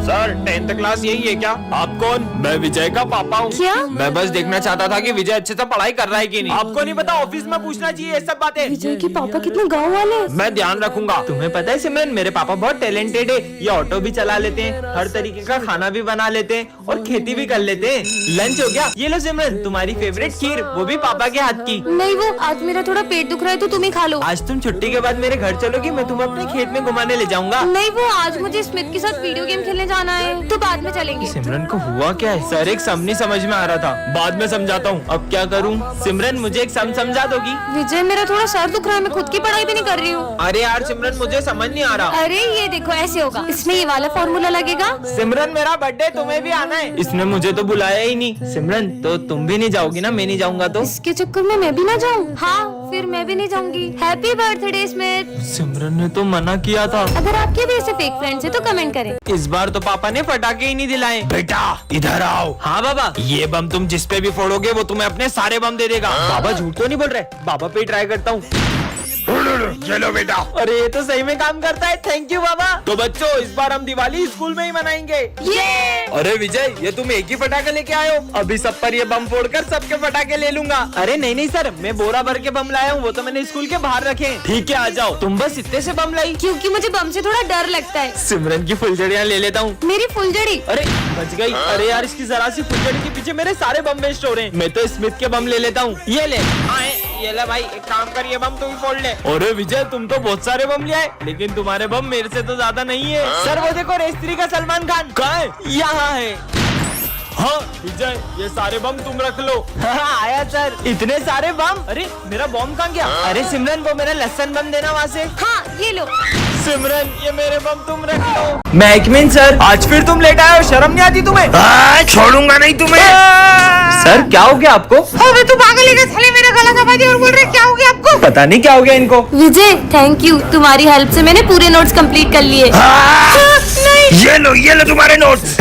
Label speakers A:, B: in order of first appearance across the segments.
A: Sir 10th class यही है क्या? आप कौन? मैं विजय का पापा हूँ।
B: क्या?
A: मैं बस देखना चाहता था कि विजय अच्छे से पढ़ाई कर रहा है कि नहीं। आपको नहीं पता, ऑफिस में पूछना चाहिए ये सब बातें।
B: विजय के पापा कितने गाँव वाले।
A: मैं ध्यान रखूंगा। तुम्हें पता है सिमरन, मेरे पापा बहुत टैलेंटेड है। ये ऑटो भी चला लेते हैं, हर तरीके का खाना भी बना लेते हैं और खेती भी कर लेते हैं। लंच हो गया? ये लो सिमरन, तुम्हारी फेवरेट खीर, वो भी पापा के हाथ की।
B: नहीं वो आज मेरा थोड़ा पेट दुख रहा है तो तुम ही खा लो।
A: आज तुम छुट्टी के बाद मेरे घर चलोगी, मैं तुम्हें अपने खेत में घुमाने ले जाऊंगा।
B: नहीं वो आज मुझे स्मिथ के साथ वीडियो गेम खेलने जाना है तो बाद में चलेंगे।
A: सिमरन को हुआ क्या है? सर एक सम नहीं समझ में आ रहा था, बाद में समझाता हूँ। अब क्या करूँ? सिमरन मुझे एक सम समझा दोगी?
B: विजय मेरा थोड़ा सर दुख रहा है, मैं खुद की पढ़ाई भी नहीं कर रही हूँ।
A: अरे यार सिमरन, मुझे समझ नहीं आ रहा।
B: अरे ये देखो ऐसे होगा, इसमें ये वाला फॉर्मूला लगेगा।
A: सिमरन मेरा बर्थडे, तुम्हें भी आना है। इसने मुझे तो बुलाया ही नहीं। सिमरन तो तुम भी नहीं जाओगी ना? मैं नहीं जाऊंगा तो?
B: इसके चक्कर में मैं भी ना जाऊँ? हाँ फिर मैं भी नहीं जाऊंगी। Happy birthday Smith.
A: सिमरन ने तो मना किया था।
B: अगर आपके भी ऐसे फेक फ्रेंड्स है तो कमेंट करें।
A: इस बार तो पापा ने फटाके ही नहीं दिलाए। बेटा इधर आओ। हाँ बाबा। ये बम तुम जिस पे भी फोड़ोगे वो तुम्हें अपने सारे बम दे देगा। बाबा झूठ तो नहीं बोल रहे? बाबा पे ट्राई करता हूँ। चलो बेटा। अरे ये तो सही में काम करता है। थैंक यू बाबा। तो बच्चों इस बार हम दिवाली स्कूल में ही मनाएंगे। अरे विजय, ये तुम एक ही फटाके लेके आए हो? अभी सब पर ये बम फोड़कर सबके फटाके ले लूंगा। अरे नहीं नहीं सर, मैं बोरा भर के बम लाया हूँ, वो तो मैंने स्कूल के बाहर रखे। ठीक है आ जाओ। तुम बस इतने से बम लाई?
B: क्योंकि मुझे बम से थोड़ा डर लगता है।
A: सिमरन की फुलझड़ियाँ ले लेता हूँ।
B: मेरी फुलझड़ी।
A: अरे बच गई। अरे यार इसकी जरा सी फुलझड़ी के पीछे मेरे सारे बम वेस्ट हो रहे हैं। मैं तो स्मिथ के बम ले लेता हूँ। ये ले। ये ले भाई, एक काम कर, ये बम तुम ही फोड़ ले। अरे विजय तुम तो बहुत सारे बम ले आए, लेकिन तुम्हारे बम मेरे से तो ज्यादा नहीं है। सर वो देखो रेस्त्री का सलमान खान। कहाँ है? यहाँ है। हाँ विजय, ये सारे बम तुम रख लो। हाँ आया सर। इतने सारे बम? अरे मेरा बम कहाँ गया? अरे सिमरन वो मेरा लहसन बम देना वहाँ से।
B: हाँ ये लो।
A: सिमरन ये मेरे बम तुम रख लो। मैकमिन सर, आज फिर तुम लेट आए हो, शर्म नहीं आती तुम्हें? छोड़ूंगा नहीं तुम्हें। सर क्या हो गया आपको?
B: अबे तू पागल है क्या? साले मेरा गला दबा दिया और बोल रहे क्या हो गया आपको?
A: पता नहीं क्या हो गया इनको।
B: विजय थैंक यू, तुम्हारी हेल्प से मैंने पूरे नोट्स कंप्लीट कर लिए। नहीं।
A: ये लो तुम्हारे नोट्स।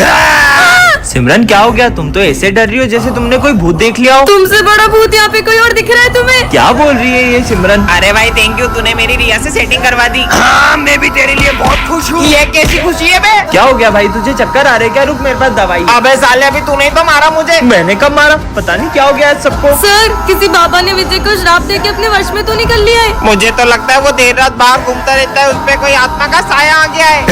A: सिमरन क्या हो गया? तुम तो ऐसे डर रही हो जैसे तुमने कोई भूत देख लिया हो।
B: तुमसे बड़ा भूत यहाँ पे कोई और दिख रहा है तुम्हें?
A: क्या बोल रही है ये सिमरन?
C: अरे भाई थैंक यू, तूने मेरी रिया से सेटिंग करवा दी।
A: हाँ मैं भी तेरे लिए बहुत खुश हूँ।
C: ये कैसी खुशी है बे?
A: क्या हो गया भाई, तुझे चक्कर आ रहे क्या? रुक मेरे पास दवाई।
C: अबे साले अभी तूने तो मारा मुझे।
A: मैंने कब मारा? पता नहीं क्या हो गया सबको।
B: सर किसी बाबा ने विजय को श्राप दे के अपने वश में तो निकल लिया है।
C: मुझे तो लगता है वो देर रात बाहर घूमता रहता है, उसपे कोई आत्मा का साया आ गया है।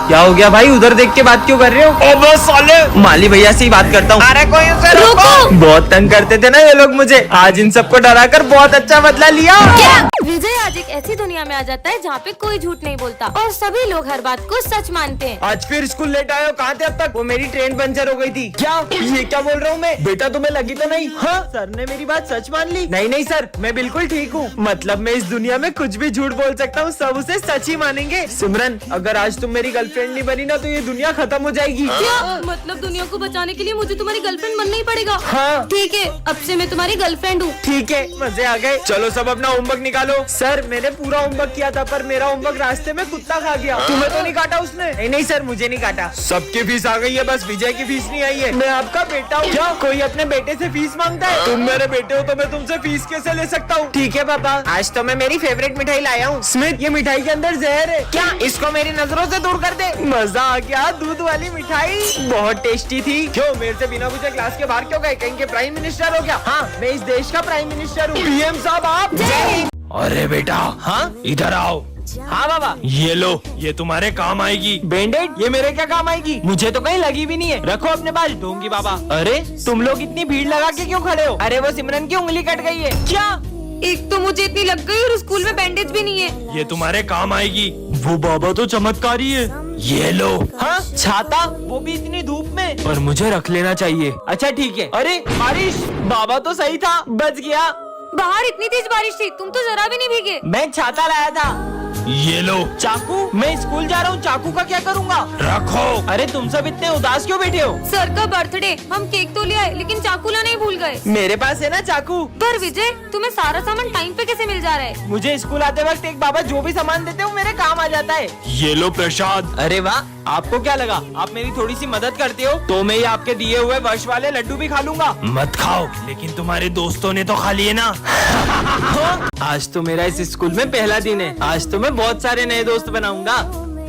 A: क्या हो गया भाई? उधर देख के बात क्यों कर रहे हो? अबे साले, माली भैया से ही बात करता हूँ।
C: अरे कोई उसे रोको।
B: रोको।
A: बहुत तंग करते थे ना ये लोग मुझे, आज इन सबको डरा कर बहुत अच्छा बदला लिया।
B: क्या? विजय आज एक ऐसी दुनिया में आ जाता है जहाँ पे कोई झूठ नहीं बोलता और सभी लोग हर बात को सच मानते हैं।
A: आज फिर स्कूल लेट आए हो? कहाँ थे अब तक? वो मेरी ट्रेन पंचर हो गई थी। क्या? ये क्या बोल रहा हूँ मैं? बेटा तुम्हें लगी तो नहीं? हाँ सर ने मेरी बात सच मान ली। नहीं नहीं सर, मैं बिल्कुल ठीक हूँ। मतलब मैं इस दुनिया में कुछ भी झूठ बोल सकता हूँ, सब उसे सच ही मानेंगे। सिमरन अगर आज तुम मेरी गर्लफ्रेंड नहीं बनी ना तो ये दुनिया खत्म हो जाएगी।
B: क्या? मतलब दुनिया को बचाने के लिए मुझे तुम्हारी गर्लफ्रेंड बनना ही पड़ेगा?
A: हाँ
B: ठीक है, अब से मैं तुम्हारी गर्लफ्रेंड हूँ।
A: ठीक है, मजे आ गए। चलो सब अपना होमवर्क निकालो। सर मैंने पूरा होमवर्क किया था पर मेरा होमवर्क रास्ते में कुत्ता खा गया। तुम्हें तो नहीं काटा उसने? नहीं नहीं सर, मुझे नहीं काटा। सबकी फीस आ गई है, बस विजय की फीस नहीं आई है। मैं आपका बेटा हूँ। क्या कोई अपने बेटे से फीस मांगता है? तुम मेरे बेटे हो तो मैं तुमसे फीस कैसे ले सकता हूँ? ठीक है पापा।
C: आज तो मैं मेरी फेवरेट मिठाई लाया हूँ।
A: स्मिथ ये मिठाई के अंदर जहर है।
C: क्या? इसको मेरी नजरों से दूर कर दे।
A: मजा आ गया। दूध वाली मिठाई बहुत टेस्टी थी। क्यों मेरे से बिना पूछे क्लास के बाहर क्यों गए? कहीं के प्राइम मिनिस्टर हो क्या? हाँ मैं इस देश का प्राइम मिनिस्टर हूँ। पीएम साहब आप। अरे बेटा, हाँ इधर आओ। हाँ बाबा। ये लो, ये तुम्हारे काम आएगी। बैंडेड? ये मेरे क्या काम आएगी? मुझे तो कहीं लगी भी नहीं है। रखो अपने पास, दूंगी बाबा। अरे तुम लोग इतनी भीड़ लगा के क्यों खड़े हो?
C: अरे वो सिमरन की उंगली कट गई है।
A: क्या?
B: एक तो मुझे इतनी लग गई और स्कूल में बैंडेज भी नहीं है।
A: ये तुम्हारे काम आएगी। वो बाबा तो चमत्कारी है। ये लो। हाँ छाता, वो भी इतनी धूप में। और मुझे रख लेना चाहिए। अच्छा ठीक है। अरे बारिश, बाबा तो सही था, बच गया।
B: बाहर इतनी तेज बारिश थी, तुम तो जरा भी नहीं भीगे।
A: मैं छाता लाया था। ये लो। चाकू? मैं स्कूल जा रहा हूँ, चाकू का क्या करूँगा? रखो। अरे तुम सब इतने उदास क्यों बैठे हो?
B: सर का बर्थडे, हम केक तो ले आए लेकिन चाकू लाना ही भूल गए।
A: मेरे पास है ना चाकू।
B: पर विजय तुम्हें सारा सामान टाइम पे कैसे मिल जा रहा है?
A: मुझे स्कूल आते वक्त एक बाबा जो भी सामान देते हैं वो मेरे काम आ जाता है। ये लो प्रसाद। अरे वाह, आपको क्या लगा आप मेरी थोड़ी सी मदद करते हो तो मैं ये आपके दिए हुए वर्ष वाले लड्डू भी खा लूंगा? मत खाओ, लेकिन तुम्हारे दोस्तों ने तो खा लिए ना। आज तो मेरा इस स्कूल में पहला दिन है, आज तो मैं बहुत सारे नए दोस्त बनाऊंगा।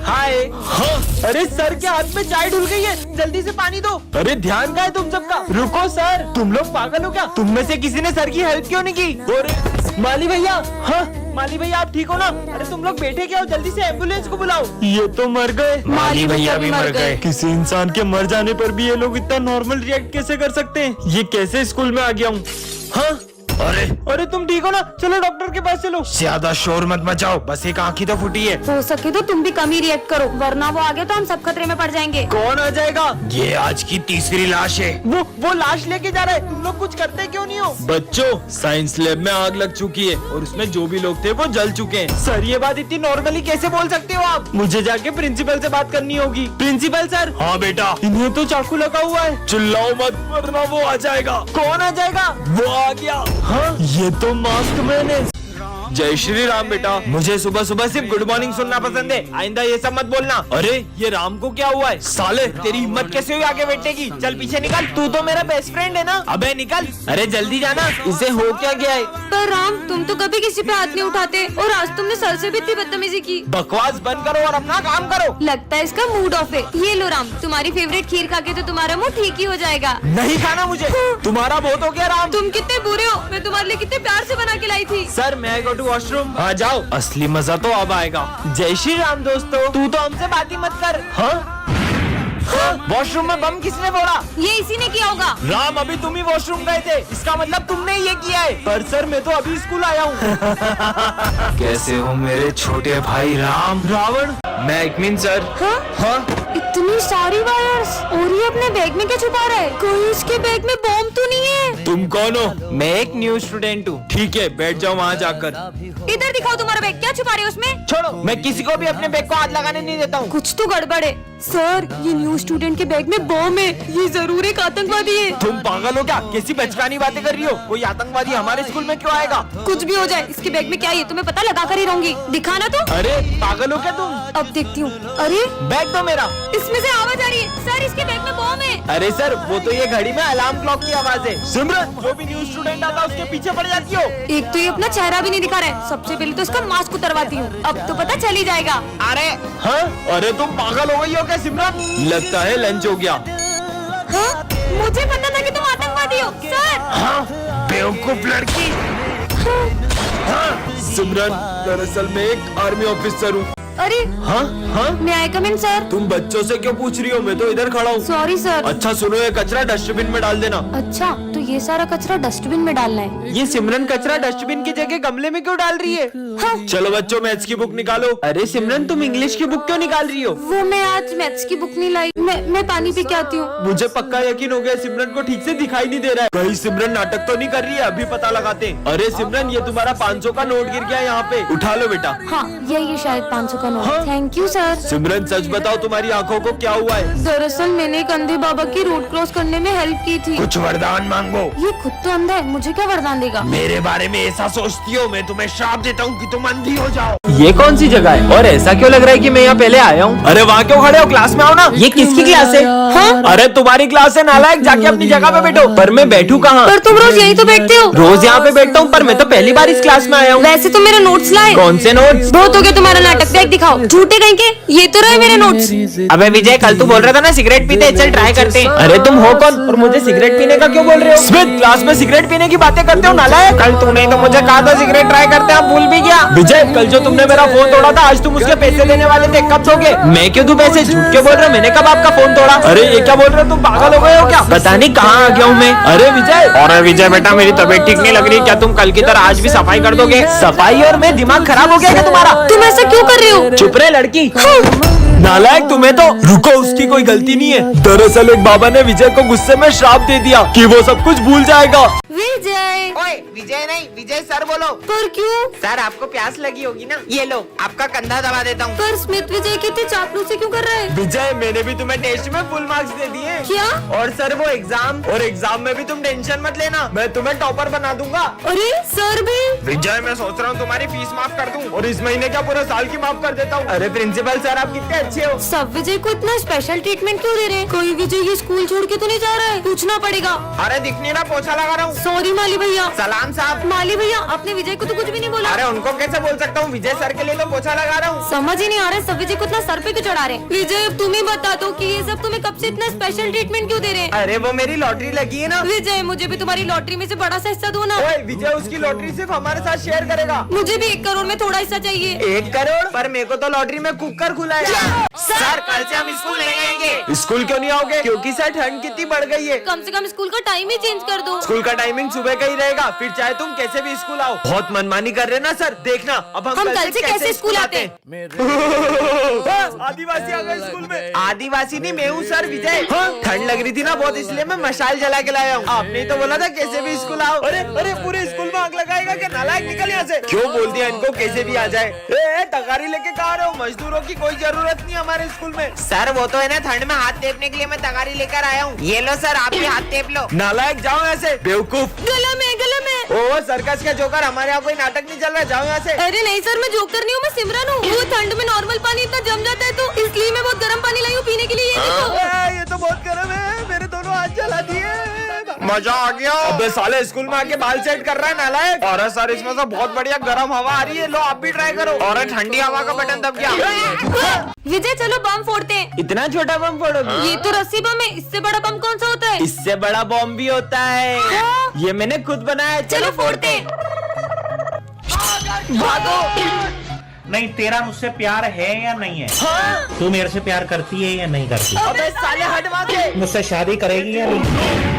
A: हाय। हाँ? अरे सर के हाथ में चाय ढुल गई है, जल्दी से पानी दो। अरे ध्यान का है तुम सबका? रुको सर, तुम लोग पागल हो क्या? तुम में से किसी ने सर की हेल्प क्यों नहीं की? अरे माली भैया, हाँ माली भैया आप ठीक हो ना? अरे तुम लोग बैठे क्या हो, जल्दी से एम्बुलेंस को बुलाओ। ये तो मर गए।
B: माली भैया भी मर गए।
A: किसी इंसान के मर जाने पर भी ये लोग इतना नॉर्मल रिएक्ट कैसे कर सकते हैं? ये कैसे स्कूल में आ गया हूँ? हाँ? अरे तुम ठीक हो ना? चलो डॉक्टर के पास चलो। ज्यादा शोर मत मचाओ, बस एक आँख ही तो फूटी है।
B: हो सके तो तुम भी कम ही रिएक्ट करो, वरना वो आ गया तो हम सब खतरे में पड़ जाएंगे।
A: कौन आ जाएगा? ये आज की तीसरी लाश है। वो लाश लेके जा रहा है। तुम लोग कुछ करते क्यों नहीं हो? बच्चों, साइंस लैब में आग लग चुकी है और उसमें जो भी लोग थे वो जल चुके हैं। सर ये बात इतनी नॉर्मली कैसे बोल सकते हो आप? मुझे जाके प्रिंसिपल से बात करनी होगी। Principal sir. हाँ बेटा, इन्हें तो चाकू लगा हुआ है। चिल्लाओ मत वरना वो आ जाएगा। कौन आ जाएगा? वो आ गया। हाँ ये तो मास्क मैन है। जय श्री राम बेटा, मुझे सुबह सुबह सिर्फ गुड मॉर्निंग सुनना पसंद है, आइंदा ये सब मत बोलना। अरे ये राम को क्या हुआ है? साले तेरी हिम्मत कैसे हुई आगे बैठने की? चल पीछे निकल, तू तो मेरा बेस्ट फ्रेंड है ना। अबे निकल। अरे जल्दी जाना, इसे हो क्या गया है?
B: पर राम तुम तो कभी किसी पे हाथ नहीं उठाते और आज तुमने सर से भी इतनी बदतमीजी की।
A: बकवास बंद करो और अपना काम करो।
B: लगता है इसका मूड ऑफ है। ये लो राम, तुम्हारी फेवरेट खीर खा के तो तुम्हारा मुंह ठीक ही हो जाएगा।
A: नहीं खाना मुझे, तुम्हारा बहुत हो गया राम।
B: तुम कितने बुरे हो, मैं तुम्हारे लिए कितने प्यार से बना के लाई थी।
A: सर मैं गो टू वॉशरूम। हाँ जाओ, असली मजा तो अब आएगा। जय श्री राम दोस्तों, तू तो हमसे बात ही मत कर। हाँ? वॉशरूम में बम किसने फोड़ा?
B: ये इसी ने किया होगा।
A: राम अभी तुम ही वॉशरूम गए थे, इसका मतलब तुमने ये किया है। पर सर मैं तो अभी स्कूल आया हूँ। कैसे हो मेरे छोटे भाई राम? रावण, मैं एकमिन सर।
B: हाँ?
A: हाँ?
B: इतनी सारी वायर्स, और ये अपने बैग में क्या छुपा रहा है? कोई इसके बैग में बॉम्ब तो नहीं है?
A: तुम कौन हो? मैं एक न्यू स्टूडेंट हूँ। ठीक है बैठ जाओ वहाँ जाकर।
B: इधर दिखाओ तुम्हारा बैग, क्या छुपा रहे हो उसमें?
A: छोड़ो, मैं किसी को भी अपने बैग को हाथ लगाने नहीं देता हूँ।
B: कुछ तो गड़बड़ है। सर ये न्यू स्टूडेंट के बैग में बॉम्ब है, ये जरूर एक आतंकवादी है।
A: तुम पागल हो क्या? कैसी बचकानी बातें कर रही हो? कोई आतंकवादी हमारे स्कूल में क्यों आएगा?
B: कुछ भी हो जाए, इसके बैग में क्या है तुम्हें पता लगा कर ही रहूंगी। दिखाना तो।
A: अरे पागल हो क्या तुम?
B: अब देखती हूँ। अरे
A: बैग दो मेरा।
B: इसमें से आवाज आ रही है। सर इसके बैग में बॉम्ब है।
A: अरे सर वो तो ये घड़ी में अलार्म क्लॉक की आवाज है। सिमरन, जो भी न्यू स्टूडेंट आता है उसके पीछे पड़ जाती हो।
B: एक तो ये अपना चेहरा भी नहीं दिखा रहा है। सबसे पहले तो इसका मास्क उतरवाती हूँ, अब तो पता चल ही जाएगा।
A: अरे हाँ? अरे तुम पागल हो गई हो क्या सिमरन? लगता है लंच हो गया।
B: हाँ? मुझे पता था कि तुम आतंकवादी हो सर।
A: हाँ? बेवकूफ लड़की। हाँ? सिमरन दरअसल मैं एक आर्मी ऑफिसर हूँ।
B: अरे
A: हाँ? हाँ?
B: मैं आई कम इन सर।
A: तुम बच्चों से क्यों पूछ रही हो? मैं तो इधर खड़ा हूँ।
B: Sorry sir.
A: अच्छा सुनो, ये कचरा डस्टबिन में डाल देना।
B: अच्छा तो ये सारा कचरा डस्टबिन में डालना है।
A: ये सिमरन कचरा डस्टबिन की जगह गमले में क्यों डाल रही है?
B: हाँ?
A: चलो बच्चों मैथ्स की बुक निकालो। अरे सिमरन तुम इंग्लिश की बुक क्यों निकाल रही हो?
B: वो मैं आज मैथ्स की बुक नहीं लाई, मैं पानी पी के आती हूँ।
A: मुझे पक्का यकीन हो गया सिमरन को ठीक से दिखाई नहीं दे रहा है। कहीं सिमरन नाटक तो नहीं कर रही है? अभी पता लगाते हैं। अरे सिमरन ये तुम्हारा 500 का नोट गिर गया यहाँ पे, उठा लो बेटा।
B: हाँ ये शायद 500 का नोट।
A: हाँ?
B: Thank you sir.
A: सिमरन सच बताओ तुम्हारी आंखों को क्या हुआ है?
B: दरअसल मैंने एक अंधे बाबा की रोड क्रॉस करने में हेल्प की थी।
A: कुछ वरदान मांगो।
B: ये खुद तो अंधा है, मुझे क्या वरदान देगा?
A: मेरे बारे में ऐसा सोचती हो? मैं तुम्हें श्राप देता हूँ कि तुम अंधी हो जाओ। ये कौन सी जगह है और ऐसा क्यों लग रहा है कि मैं यहाँ पहले आया हूँ? अरे वहाँ क्यों खड़े हो? क्लास में आओ ना। ये किसकी क्लास है? हाँ? अरे तुम्हारी क्लास है नालायक, जाके अपनी जगह पे बैठो। पर मैं बैठू कहाँ?
B: पर तुम रोज यही तो बैठते हो।
A: रोज यहाँ पे बैठता हूँ, पर मैं तो पहली बार इस क्लास में आया हूँ।
B: वैसे तो मेरे नोट्स लाए।
A: कौन से नोट्स?
B: बहुत हो गया तुम्हारा नाटक, बैग दिखाओ। झूठे कहीं के, ये तो रहे मेरे नोट्स।
A: अबे विजय कल तू बोल रहा था ना सिगरेट पीते, चल ट्राई करते हैं। अरे तुम हो कौन और मुझे सिगरेट पीने का क्यों बोल रहे हो? स्मिथ क्लास में सिगरेट पीने की बातें करते हो नालायक। कल तूने तो मुझे कहा था सिगरेट ट्राई करते हैं, आप भूल भी गया। विजय कल जो तुमने मेरा फोन तोड़ा था, आज तुम उसके पैसे देने वाले थे, कब दोगे? मैं क्यों दूं पैसे? झूठ क्यों बोल रहे हो? मैंने कब आपका फोन तोड़ा? अरे ये क्या बोल रहे हो? तुम पागल हो गए हो क्या? पता नहीं कहाँ आ गया हूँ मैं। अरे विजय, और विजय बेटा मेरी तबीयत ठीक नहीं लग रही, क्या तुम कल की तरह आज भी सफाई कर दोगे? सफाई और मैं दिमाग खराब हो गया क्या तुम्हारा?
B: तुम ऐसा क्यों कर रहे हो?
A: चुप रहे लड़की। नालायक तुम्हें तो। रुको, उसकी कोई गलती नहीं है। दरअसल एक बाबा ने विजय को गुस्से में श्राप दे दिया कि वो सब कुछ भूल जाएगा।
B: विजय।
C: ओए विजय नहीं, विजय सर बोलो।
B: पर क्यों?
C: सर आपको प्यास लगी होगी ना, ये लो आपका कंधा दबा देता हूँ।
B: पर स्मिथ विजय की इतनी चापलूसी क्यों कर रहा है?
A: विजय मैंने भी तुम्हें टेस्ट में फुल मार्क्स दे दिए।
B: क्या?
A: और सर वो एग्जाम में भी तुम टेंशन मत लेना, मैं तुम्हें टॉपर बना दूंगा।
B: अरे सर भी।
A: विजय मैं सोच रहा हूँ तुम्हारी फीस माफ कर दूं और इस महीने क्या पूरे साल की माफ कर देता हूँ। अरे प्रिंसिपल सर आप कितने अच्छे हो।
B: सब विजय को इतना स्पेशल ट्रीटमेंट क्यों दे रहे हैं? कोई विजय ये स्कूल छोड़ के तो नहीं जा रहा है? पूछना पड़ेगा।
C: अरे दिख नहीं रहा, पोछा लगा रहा हूँ।
B: सॉरी सॉरी माली भैया।
C: सलाम साहब।
B: माली भैया आपने विजय को तो कुछ भी नहीं बोला।
C: अरे उनको कैसे बोल सकता हूँ, विजय सर के लिए तो पोछा लगा रहा हूँ।
B: समझ ही नहीं आ रहा है सब विजय को इतना सर पे क्यों चढ़ा रहे हैं। विजय अब तुम ही बता दो कि ये सब तुम्हें कब से इतना स्पेशल ट्रीटमेंट क्यों दे रहे हैं।
C: अरे वो मेरी लॉटरी लगी है ना।
B: विजय मुझे भी तुम्हारी लॉटरी में से बड़ा सा हिस्सा दो ना।
C: ओए विजय उसकी लॉटरी सिर्फ हमारे साथ शेयर करेगा।
B: मुझे भी 1 करोड़ में थोड़ा हिस्सा चाहिए।
C: 1 करोड़? पर मेरे को तो लॉटरी में कुकर खुला है। सर कल से हम स्कूल नहीं आएंगे। स्कूल क्यों नहीं आओगे? क्योंकि सर ठंड कितनी बढ़ गई है।
B: कम से कम स्कूल का टाइम ही चेंज कर दो।
C: स्कूल का टाइमिंग सुबह का ही रहेगा, फिर चाहे तुम कैसे भी स्कूल आओ। बहुत मनमानी कर रहे ना सर, देखना अब हम
B: कल से कैसे स्कूल आते हैं।
C: आदिवासी आ गए स्कूल में। आदिवासी नहीं, मैं हूँ सर विजय। ठंड लग रही थी ना बहुत, इसलिए मैं मशाल जला के लाया हूँ। आपने ही तो बोला था कैसे भी स्कूल आओ। अरे अरे पूरे स्कूल में आग लगाएगा क्या? नालायक निकल यहाँ से। क्यों बोल दिया इनको कैसे भी आ जाए। तगारी लेके कहा रहे हो? मजदूरों की कोई जरूरत नहीं हमारे स्कूल में। सर वो तो है ना, ठंड में हाथ टेपने के लिए मैं तगारी लेकर आया हूँ। ये लो सर, आप भी हाथ टेप लो। नालायक जाओ ऐसे, बेवकूफ।
B: गला में
C: ओ सर्कस का जोकर, हमारे यहाँ कोई नाटक नहीं चल रहा, जाओ यहाँ से।
B: अरे नहीं सर, मैं जोकर नहीं हूँ, मैं सिमरन हूँ। वो ठंड में नॉर्मल पानी इतना जम जाता है तो इसलिए मैं बहुत गर्म पानी लाई हूँ पीने के लिए। ये देखो।
C: ये तो बहुत गर्म है, मेरे दोनों हाथ जला दिए। मजा आ गया। अबे साले स्कूल में आके बाल सेट कर रहा है नालायक। और सर इसमें से बहुत बढ़िया गर्म हवा आ रही है, लो आप भी ट्राई करो। और ठंडी हवा का बटन दब गया।
B: विजय चलो बम फोड़ते हैं।
C: इतना छोटा बम फोड़ोगे?
B: ये तो रस्सी बम है, इससे बड़ा बम कौन सा होता है?
C: इससे बड़ा बम भी होता है।
B: हाँ?
C: ये मैंने खुद बनाया।
B: चलो फोड़ते हैं।
C: भागो।
D: नहीं, तेरा मुझसे प्यार है या नहीं है?
C: हाँ?
D: तू मेरे से प्यार करती है या नहीं करती?
C: अबे साले हट वहाँ से।
D: मुझसे शादी करेगी या नहीं?